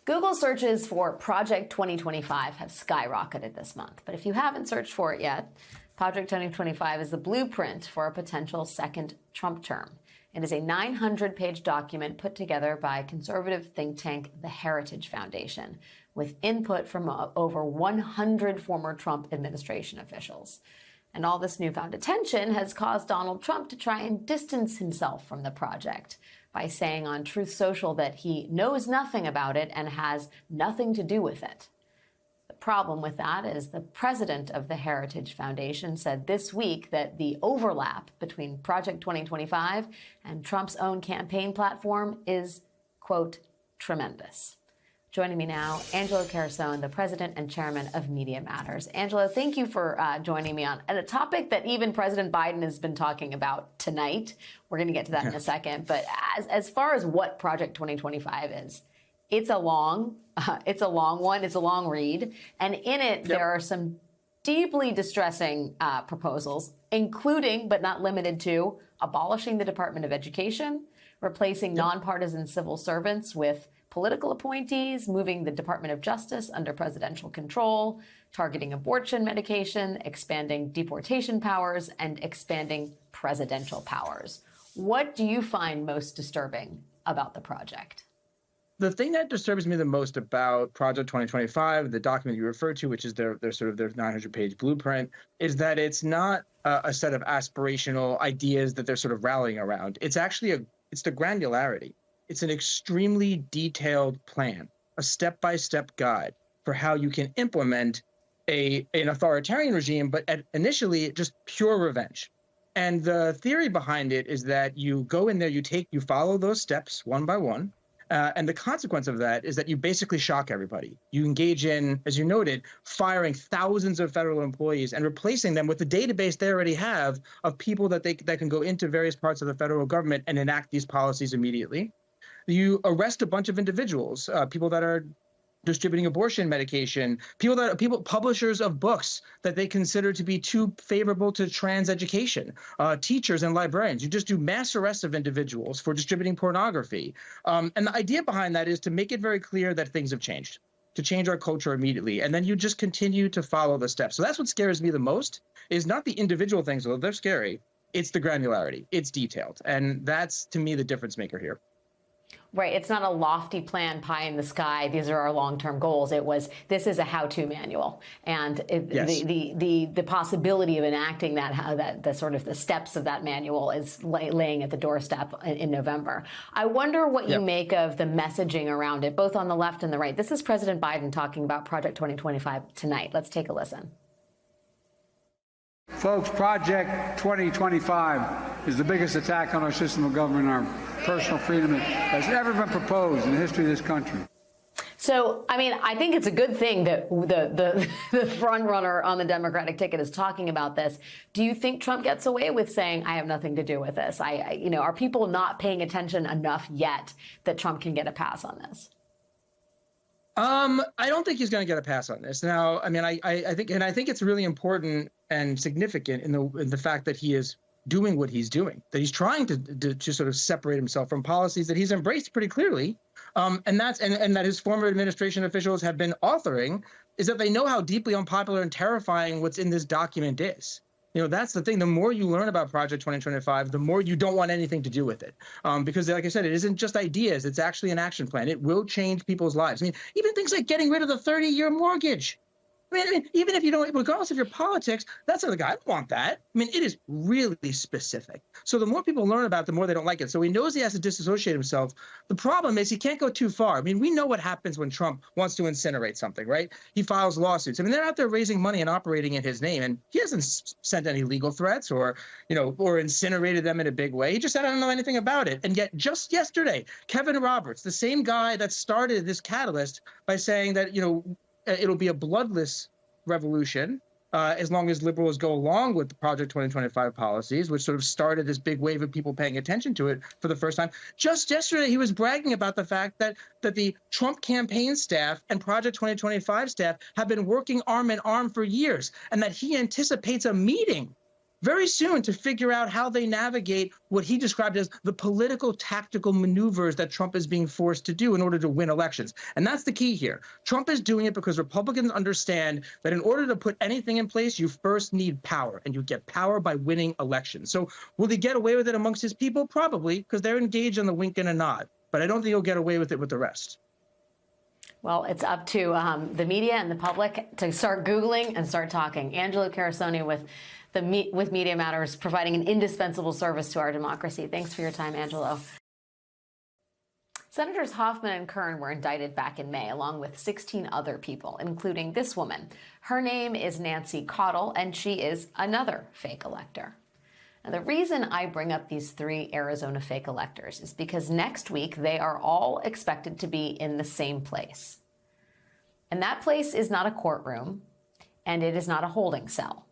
Google searches for Project 2025 have skyrocketed this month. But if you haven't searched for it yet, Project 2025 is the blueprint for a potential second Trump term. It is a 900-page document put together by conservative think tank The Heritage Foundation, with input from over 100 former Trump administration officials. And all this newfound attention has caused Donald Trump to try and distance himself from the project by saying on Truth Social that he knows nothing about it and has nothing to do with it. The problem with that is the president of the Heritage Foundation said this week that the overlap between Project 2025 and Trump's own campaign platform is, quote, tremendous. Joining me now, Angelo Carusone, the president and chairman of Media Matters. Angelo, thank you for joining me on a topic that even President Biden has been talking about tonight. We're going to get to that in a second. But as far as what Project 2025 is, it's a long one. It's a long read. And in it, there are some deeply distressing proposals, including, but not limited to, abolishing the Department of Education, replacing nonpartisan civil servants with political appointees, moving the Department of Justice under presidential control, targeting abortion medication, expanding deportation powers, and expanding presidential powers. What do you find most disturbing about the project? The thing that disturbs me the most about Project 2025, the document you referred to, which is their 900-page blueprint, is that it's not a set of aspirational ideas that they're sort of rallying around. It's actually it's the granularity. It's an extremely detailed plan, a step-by-step guide for how you can implement an authoritarian regime, but initially just pure revenge. And the theory behind it is that you go in there, you follow those steps one by one, and the consequence of that is that you basically shock everybody. You engage in, as you noted, firing thousands of federal employees and replacing them with the database they already have of people that can go into various parts of the federal government and enact these policies immediately. You arrest a bunch of individuals, people that are distributing abortion medication, publishers of books that they consider to be too favorable to trans education, teachers and librarians. You just do mass arrests of individuals for distributing pornography. And the idea behind that is to make it very clear that things have changed, to change our culture immediately. And then you just continue to follow the steps. So that's what scares me the most, is not the individual things, although they're scary. It's the granularity. It's detailed. And that's, to me, the difference maker here. Right. It's not a lofty plan, pie in the sky. These are our long-term goals. This is a how-to manual, and the possibility of enacting the sort of the steps of that manual is laying at the doorstep in November. I wonder what you make of the messaging around it, both on the left and the right. This is President Biden talking about Project 2025 tonight. Let's take a listen. Folks, Project 2025 is the biggest attack on our system of government, our personal freedom that has ever been proposed in the history of this country. So, I mean, I think it's a good thing that the front runner on the Democratic ticket is talking about this. Do you think Trump gets away with saying, I have nothing to do with this? Are people not paying attention enough yet that Trump can get a pass on this? I don't think he's going to get a pass on this. Now, I mean, I think it's really important and significant in the fact that he is doing what he's doing, that he's trying to sort of separate himself from policies that he's embraced pretty clearly, and that his former administration officials have been authoring, is that they know how deeply unpopular and terrifying what's in this document is. You know, that's the thing. The more you learn about Project 2025, the more you don't want anything to do with it. Because, like I said, it isn't just ideas. It's actually an action plan. It will change people's lives. I mean, even things like getting rid of the 30-year mortgage. I mean, even if you don't, regardless of your politics, that's the guy. I don't want that. I mean, it is really specific. So the more people learn about it, the more they don't like it. So he knows he has to disassociate himself. The problem is he can't go too far. I mean, we know what happens when Trump wants to incinerate something, right? He files lawsuits. I mean, they're out there raising money and operating in his name, and he hasn't sent any legal threats or incinerated them in a big way. He just said, I don't know anything about it. And yet just yesterday, Kevin Roberts, the same guy that started this catalyst by saying that, it'll be a bloodless revolution as long as liberals go along with the Project 2025 policies, which sort of started this big wave of people paying attention to it for the first time. Just yesterday, he was bragging about the fact that the Trump campaign staff and Project 2025 staff have been working arm in arm for years, and that he anticipates a meeting very soon to figure out how they navigate what he described as the political tactical maneuvers that Trump is being forced to do in order to win elections. And that's the key here. Trump is doing it because Republicans understand that in order to put anything in place, you first need power, and you get power by winning elections. So will he get away with it amongst his people? Probably, because they're engaged in the wink and a nod. But I don't think he'll get away with it with the rest. Well, it's up to the media and the public to start Googling and start talking. Angelo Carusone with Media Matters, providing an indispensable service to our democracy. Thanks for your time, Angelo. Senators Hoffman and Kern were indicted back in May, along with 16 other people, including this woman. Her name is Nancy Caudill, and she is another fake elector. Now, the reason I bring up these 3 Arizona fake electors is because next week they are all expected to be in the same place. And that place is not a courtroom, and it is not a holding cell.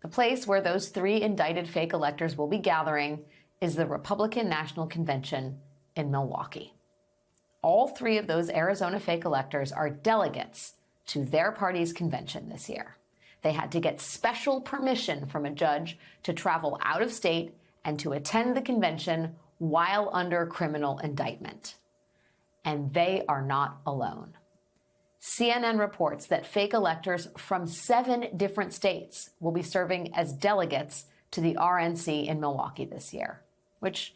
The place where those 3 indicted fake electors will be gathering is the Republican National Convention in Milwaukee. All 3 of those Arizona fake electors are delegates to their party's convention this year. They had to get special permission from a judge to travel out of state and to attend the convention while under criminal indictment. And they are not alone. CNN reports that fake electors from 7 different states will be serving as delegates to the RNC in Milwaukee this year, which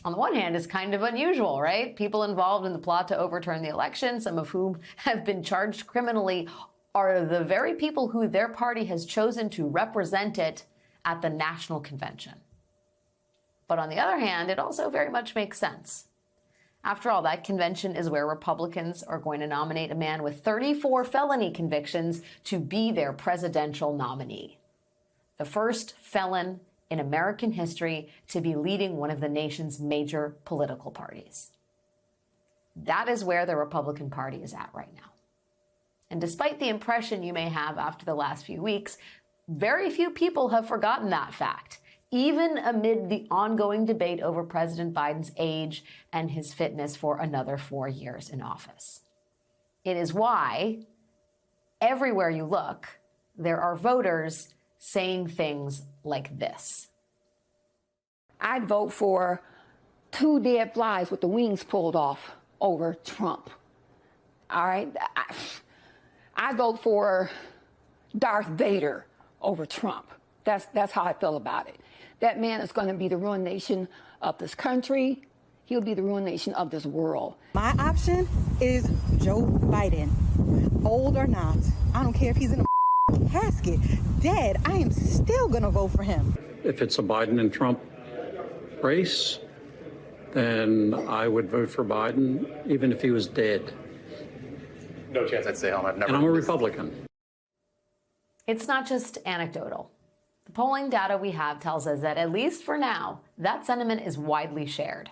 on the one hand is kind of unusual, right? People involved in the plot to overturn the election, some of whom have been charged criminally, are the very people who their party has chosen to represent it at the national convention. But on the other hand, it also very much makes sense. After all, that convention is where Republicans are going to nominate a man with 34 felony convictions to be their presidential nominee. The first felon in American history to be leading one of the nation's major political parties. That is where the Republican Party is at right now. And despite the impression you may have after the last few weeks, very few people have forgotten that fact, even amid the ongoing debate over President Biden's age and his fitness for another 4 years in office. It is why, everywhere you look, there are voters saying things like this. I'd vote for 2 dead flies with the wings pulled off over Trump. All right? I vote for Darth Vader over Trump. That's how I feel about it. That man is going to be the ruination of this country. He'll be the ruination of this world. My option is Joe Biden. Old or not. I don't care if he's in a casket. Dead. I am still going to vote for him. If it's a Biden and Trump race, then I would vote for Biden, even if he was dead. No chance I'd stay home. I've never. And I'm a Republican. It's not just anecdotal. The polling data we have tells us that, at least for now, that sentiment is widely shared.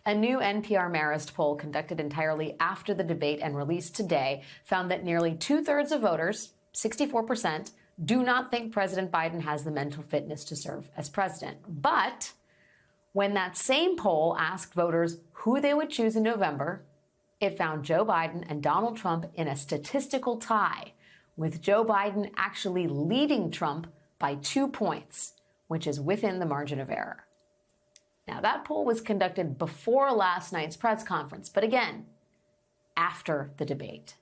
A new NPR Marist poll conducted entirely after the debate and released today found that nearly 2/3 of voters, 64%, do not think President Biden has the mental fitness to serve as president. But when that same poll asked voters who they would choose in November, it found Joe Biden and Donald Trump in a statistical tie, with Joe Biden actually leading Trump by 2 points, which is within the margin of error. Now, that poll was conducted before last night's press conference, but again, after the debate.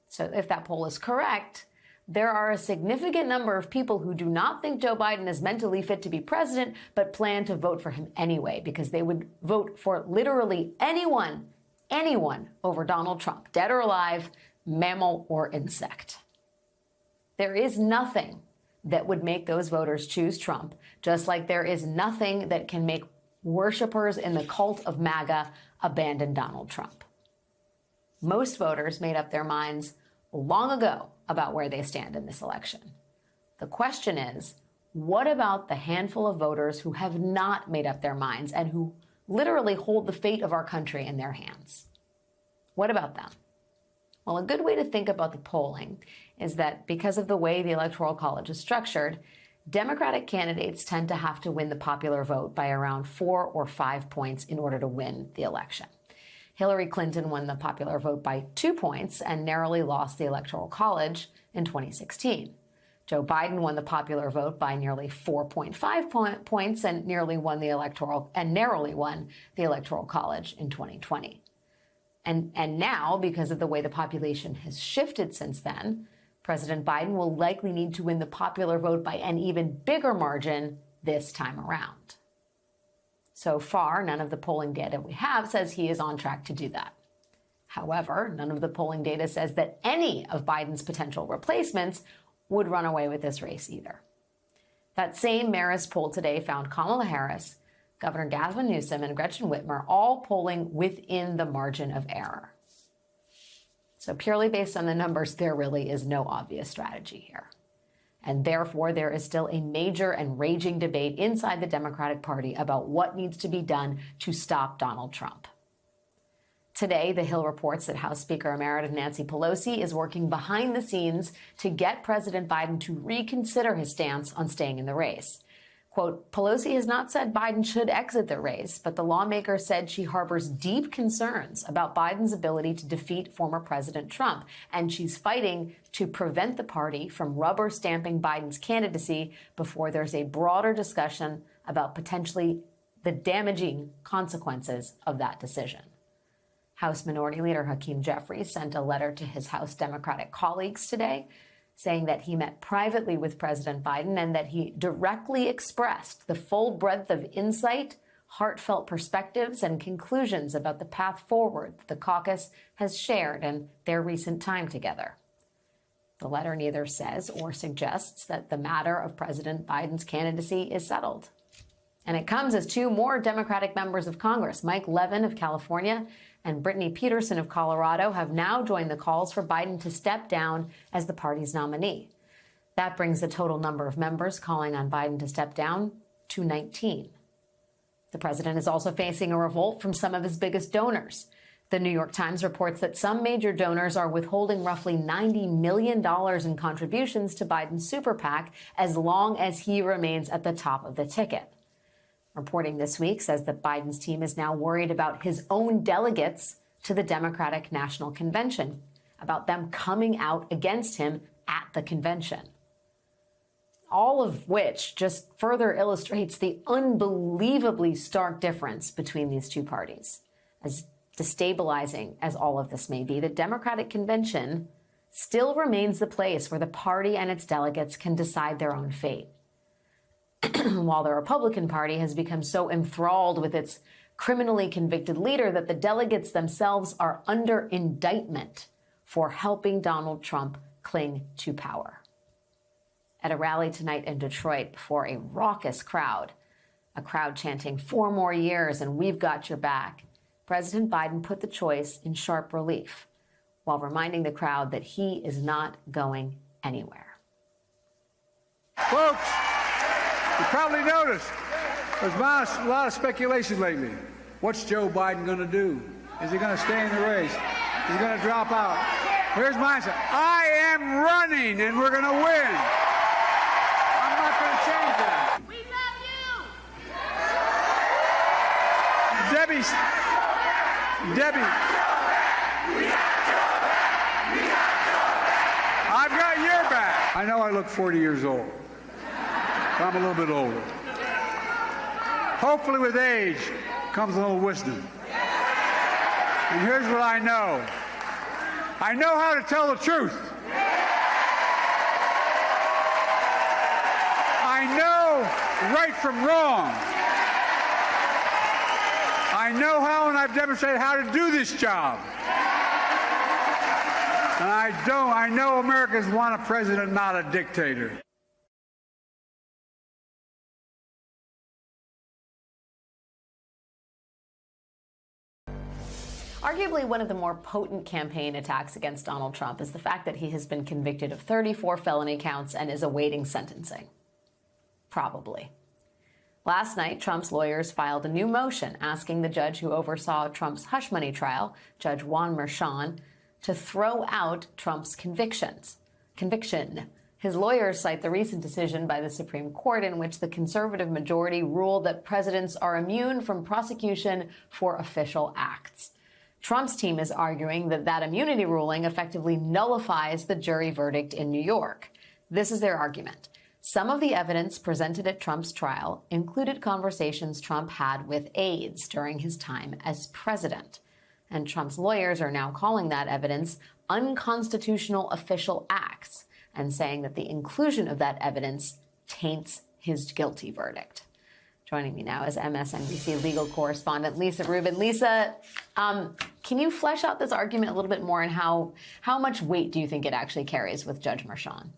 So if that poll is correct, there are a significant number of people who do not think Joe Biden is mentally fit to be president, but plan to vote for him anyway, because they would vote for literally anyone over Donald Trump, dead or alive, mammal or insect. There is nothing that would make those voters choose Trump, just like there is nothing that can make worshipers in the cult of MAGA abandon Donald Trump. Most voters made up their minds long ago about where they stand in this election. The question is, what about the handful of voters who have not made up their minds and who literally hold the fate of our country in their hands? What about them? Well, a good way to think about the polling is that because of the way the Electoral College is structured, Democratic candidates tend to have to win the popular vote by around 4 or 5 points in order to win the election. Hillary Clinton won the popular vote by 2 points and narrowly lost the Electoral College in 2016. Joe Biden won the popular vote by nearly 4.5 points and narrowly won the Electoral College in 2020. And now, because of the way the population has shifted since then, President Biden will likely need to win the popular vote by an even bigger margin this time around. So far, none of the polling data we have says he is on track to do that. However, none of the polling data says that any of Biden's potential replacements would run away with this race either. That same Marist poll today found Kamala Harris, Governor Gavin Newsom, and Gretchen Whitmer all polling within the margin of error. So purely based on the numbers, there really is no obvious strategy here. And therefore, there is still a major and raging debate inside the Democratic Party about what needs to be done to stop Donald Trump. Today, The Hill reports that House Speaker Emeritus Nancy Pelosi is working behind the scenes to get President Biden to reconsider his stance on staying in the race. Quote, Pelosi has not said Biden should exit the race, but the lawmaker said she harbors deep concerns about Biden's ability to defeat former President Trump, and she's fighting to prevent the party from rubber stamping Biden's candidacy before there's a broader discussion about potentially the damaging consequences of that decision. House Minority Leader Hakeem Jeffries sent a letter to his House Democratic colleagues today, saying that he met privately with President Biden and that he directly expressed the full breadth of insight, heartfelt perspectives, and conclusions about the path forward that the caucus has shared in their recent time together. The letter neither says or suggests that the matter of President Biden's candidacy is settled. And it comes as two more Democratic members of Congress, Mike Levin of California and Brittany Peterson of Colorado, have now joined the calls for Biden to step down as the party's nominee. That brings the total number of members calling on Biden to step down to 19. The president is also facing a revolt from some of his biggest donors. The New York Times reports that some major donors are withholding roughly $90 million in contributions to Biden's super PAC as long as he remains at the top of the ticket. Reporting this week says that Biden's team is now worried about his own delegates to the Democratic National Convention, about them coming out against him at the convention. All of which just further illustrates the unbelievably stark difference between these two parties. As destabilizing as all of this may be, the Democratic Convention still remains the place where the party and its delegates can decide their own fate. While the Republican Party has become so enthralled with its criminally convicted leader that the delegates themselves are under indictment for helping Donald Trump cling to power. At a rally tonight in Detroit before a raucous crowd, a crowd chanting 4 more years and we've got your back, President Biden put the choice in sharp relief while reminding the crowd that he is not going anywhere. Folks, you probably noticed there's been a lot of speculation lately. What's Joe Biden going to do? Is he going to stay in the race? Is he going to drop out? Here's my answer. I am running, and we're going to win. I'm not going to change that. We love Debbie, I've got your back. I know I look 40 years old. I'm a little bit older. Hopefully with age comes a little wisdom. And here's what I know. I know how to tell the truth. I know right from wrong. I know how, and I've demonstrated how to do this job. And I know Americans want a president, not a dictator. Arguably, one of the more potent campaign attacks against Donald Trump is the fact that he has been convicted of 34 felony counts and is awaiting sentencing. Probably. Last night, Trump's lawyers filed a new motion asking the judge who oversaw Trump's hush money trial, Judge Juan Merchan, to throw out Trump's conviction. His lawyers cite the recent decision by the Supreme Court in which the conservative majority ruled that presidents are immune from prosecution for official acts. Trump's team is arguing that that immunity ruling effectively nullifies the jury verdict in New York. This is their argument. Some of the evidence presented at Trump's trial included conversations Trump had with aides during his time as president. And Trump's lawyers are now calling that evidence unconstitutional official acts and saying that the inclusion of that evidence taints his guilty verdict. Joining me now is MSNBC legal correspondent Lisa Rubin. Lisa, can you flesh out this argument a little bit more, and how much weight do you think it actually carries with Judge Merchan?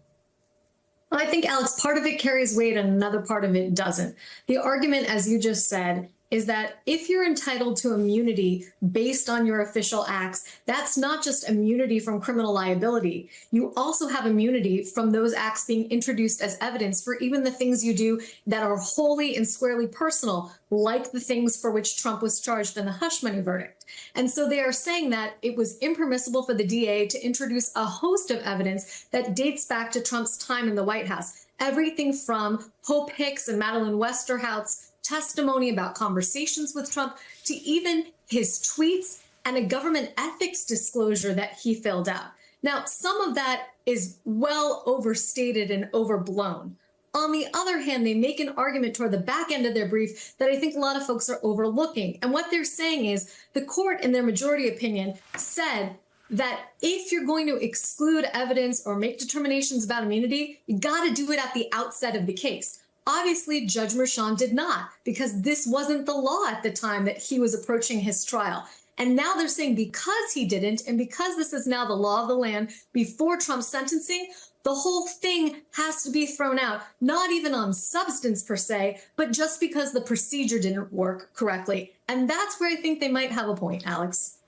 Well, I think, Alex, part of it carries weight and another part of it doesn't. The argument, as you just said, is that if you're entitled to immunity based on your official acts, that's not just immunity from criminal liability. You also have immunity from those acts being introduced as evidence for even the things you do that are wholly and squarely personal, like the things for which Trump was charged in the hush money verdict. And so they are saying that it was impermissible for the DA to introduce a host of evidence that dates back to Trump's time in the White House. Everything from Hope Hicks and Madeleine Westerhout's testimony about conversations with Trump to even his tweets and a government ethics disclosure that he filled out. Now, some of that is well overstated and overblown. On the other hand, they make an argument toward the back end of their brief that I think a lot of folks are overlooking. And what they're saying is the court, in their majority opinion, said that if you're going to exclude evidence or make determinations about immunity, you got to do it at the outset of the case. Obviously, Judge Merchan did not, because this wasn't the law at the time that he was approaching his trial. And now they're saying because he didn't, and because this is now the law of the land before Trump's sentencing, the whole thing has to be thrown out, not even on substance per se, but just because the procedure didn't work correctly. And that's where I think they might have a point, Alex.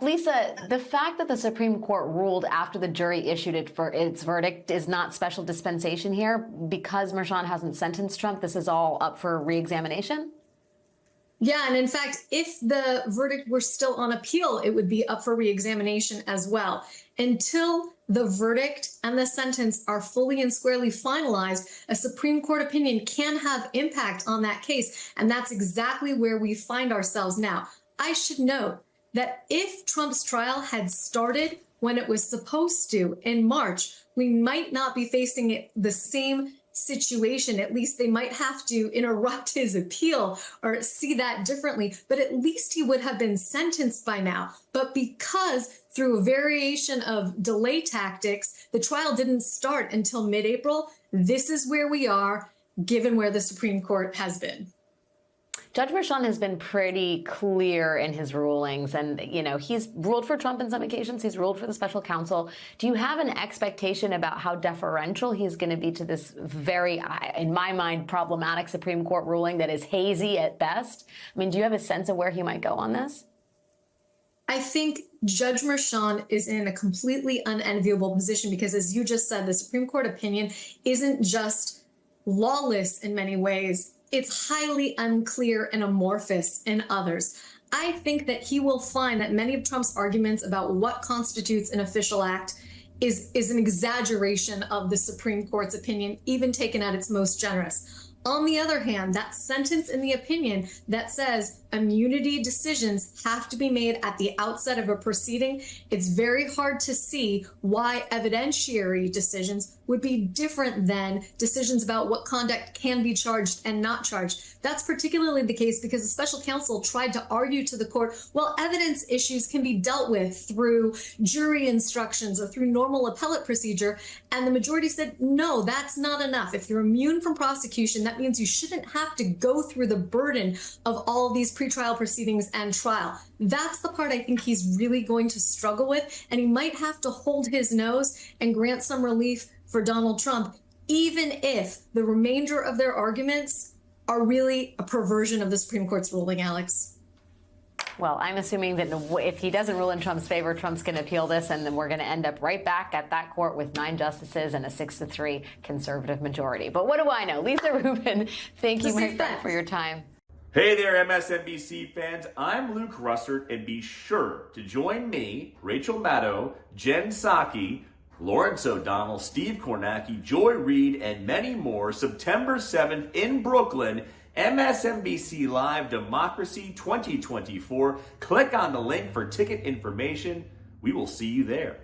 Lisa, the fact that the Supreme Court ruled after the jury issued its verdict is not special dispensation here because Merchan hasn't sentenced Trump. This is all up for reexamination? Yeah, and in fact, if the verdict were still on appeal, it would be up for reexamination as well. Until the verdict and the sentence are fully and squarely finalized, a Supreme Court opinion can have impact on that case. And that's exactly where we find ourselves now. I should note that if Trump's trial had started when it was supposed to in March, we might not be facing the same situation. At least they might have to interrupt his appeal or see that differently, but at least he would have been sentenced by now. But because through a variation of delay tactics, the trial didn't start until mid-April, this is where we are, given where the Supreme Court has been. Judge Merchan has been pretty clear in his rulings, and, you know, he's ruled for Trump on some occasions. He's ruled for the special counsel. Do you have an expectation about how deferential he's going to be to this very, in my mind, problematic Supreme Court ruling that is hazy at best? I mean, do you have a sense of where he might go on this? I think Judge Merchan is in a completely unenviable position because, as you just said, the Supreme Court opinion isn't just lawless in many ways. It's highly unclear and amorphous in others. I think that he will find that many of Trump's arguments about what constitutes an official act is an exaggeration of the Supreme Court's opinion, even taken at its most generous. On the other hand, that sentence in the opinion that says immunity decisions have to be made at the outset of a proceeding, it's very hard to see why evidentiary decisions would be different than decisions about what conduct can be charged and not charged. That's particularly the case because the special counsel tried to argue to the court, well, evidence issues can be dealt with through jury instructions or through normal appellate procedure. And the majority said, no, that's not enough. If you're immune from prosecution, that means you shouldn't have to go through the burden of all of these pretrial proceedings and trial. That's the part I think he's really going to struggle with. And he might have to hold his nose and grant some relief for Donald Trump, even if the remainder of their arguments are really a perversion of the Supreme Court's ruling, Alex. Well, I'm assuming that if he doesn't rule in Trump's favor, Trump's going to appeal this, and then we're going to end up right back at that court with 9 justices and a 6-3 conservative majority. But what do I know? Lisa Rubin, thank you, my friend, for your time. Hey there, MSNBC fans. I'm Luke Russert, and be sure to join me, Rachel Maddow, Jen Psaki, Lawrence O'Donnell, Steve Kornacki, Joy Reid, and many more September 7th in Brooklyn, MSNBC Live Democracy 2024. Click on the link for ticket information. We will see you there.